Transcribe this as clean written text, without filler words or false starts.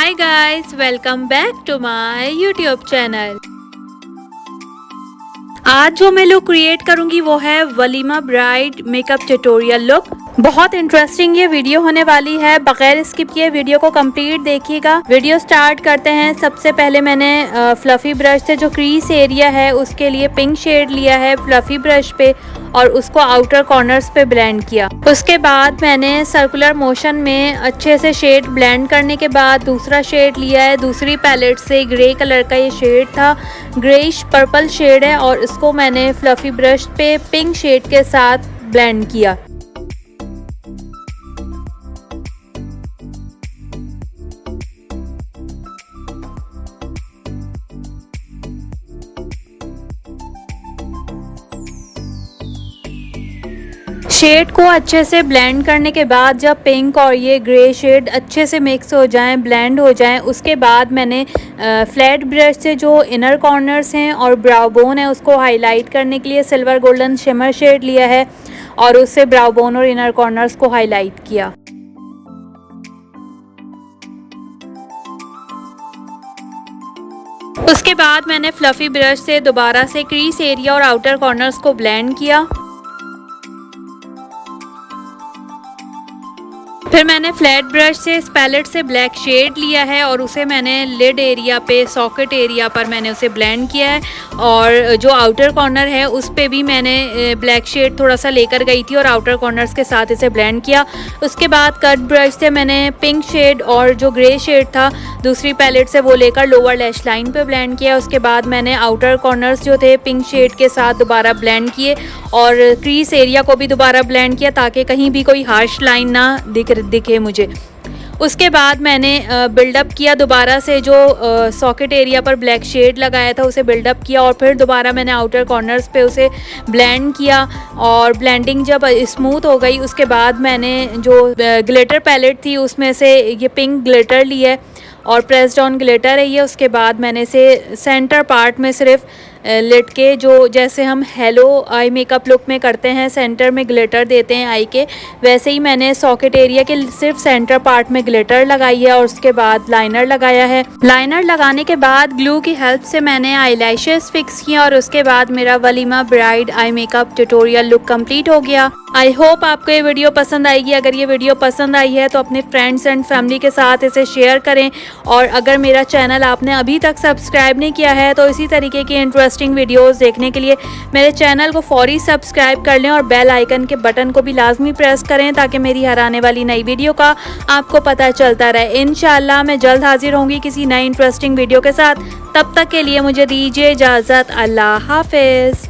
Hi guys, welcome back to my YouTube channel. आज जो मैं लुक क्रिएट करूंगी वो है walima bride makeup tutorial look. बहुत इंटरेस्टिंग ये वीडियो होने वाली है, बगैर स्किप किए वीडियो को कंप्लीट देखिएगा। वीडियो स्टार्ट करते हैं। सबसे पहले मैंने फ्लफी ब्रश से जो क्रीज एरिया है उसके लिए पिंक शेड लिया है फ्लफी ब्रश पे और उसको आउटर कॉर्नर्स पे ब्लेंड किया। उसके बाद मैंने सर्कुलर मोशन में अच्छे से शेड ब्लेंड करने के बाद दूसरा शेड लिया है दूसरी पैलेट से। ग्रे कलर का ये शेड था, ग्रेइश पर्पल शेड है और इसको मैंने फ्लफी ब्रश पे पिंक शेड के साथ ब्लेंड किया। शेड को अच्छे से ब्लेंड करने के बाद जब पिंक और ये ग्रे शेड अच्छे से मिक्स हो जाएं, ब्लेंड हो जाएं, उसके बाद मैंने फ्लैट ब्रश से जो इनर कॉर्नर्स हैं और ब्राउ बोन है उसको हाईलाइट करने के लिए सिल्वर गोल्डन शिमर शेड लिया है और उससे ब्राउ बोन और इनर कॉर्नर्स को हाईलाइट किया। उसके बाद मैंने फ्लफी ब्रश से दोबारा से क्रीज एरिया और आउटर कॉर्नर्स को ब्लेंड किया। फिर मैंने फ्लैट ब्रश से इस पैलेट से ब्लैक शेड लिया है और उसे मैंने लिड एरिया पे, सॉकेट एरिया पर मैंने उसे ब्लेंड किया है और जो आउटर कॉर्नर है उस पे भी मैंने ब्लैक शेड थोड़ा सा लेकर गई थी और आउटर कॉर्नर्स के साथ इसे ब्लेंड किया। उसके बाद कट ब्रश से मैंने पिंक शेड और जो ग्रे शेड था दूसरी पैलेट से वो लेकर लोअर लैश लाइन पे ब्लेंड किया। उसके बाद मैंने आउटर कॉर्नर्स जो थे पिंक शेड के साथ दोबारा ब्लेंड किए और क्रीज एरिया को भी दोबारा ब्लेंड किया ताकि कहीं भी कोई हार्श लाइन ना दिखे मुझे। उसके बाद मैंने बिल्डअप किया दोबारा से, जो सॉकेट एरिया पर ब्लैक शेड लगाया था उसे बिल्डअप किया और फिर दोबारा मैंने आउटर कॉर्नर्स पे उसे ब्लेंड किया और ब्लेंडिंग जब स्मूथ हो गई उसके बाद मैंने जो ग्लिटर पैलेट थी उसमें से ये पिंक ग्लिटर लिया है और प्रेस्ड ऑन ग्लिटर है ये। उसके बाद मैंने इसे सेंटर पार्ट में सिर्फ लिट के, जो जैसे हम हेलो आई मेकअप लुक में करते हैं सेंटर में ग्लिटर देते हैं आई के, वैसे ही मैंने सॉकेट एरिया के सिर्फ सेंटर पार्ट में ग्लिटर लगाई है और उसके बाद लाइनर लगाया है। लाइनर लगाने के बाद ग्लू की हेल्प से मैंने आईलैशेस फिक्स किया और उसके बाद मेरा walima bride eye makeup tutorial look complete हो गया। आई होप आपको ये वीडियो पसंद आएगी। अगर ये वीडियो पसंद आई है तो अपने फ्रेंड्स एंड फैमिली के साथ इसे शेयर करें और अगर मेरा चैनल आपने अभी तक सब्सक्राइब नहीं किया है तो इसी तरीके की इंटरेस्टिंग वीडियोस देखने के लिए मेरे चैनल को फौरी सब्सक्राइब कर लें और बेल आइकन के बटन को भी लाजमी प्रेस करें ताकि मेरी हर आने वाली नई वीडियो का आपको पता चलता रहे। इंशाल्लाह मैं जल्द हाजिर होंगी किसी नई इंटरेस्टिंग वीडियो के साथ। तब तक के लिए मुझे दीजिए इजाज़त। अल्लाह हाफिज़।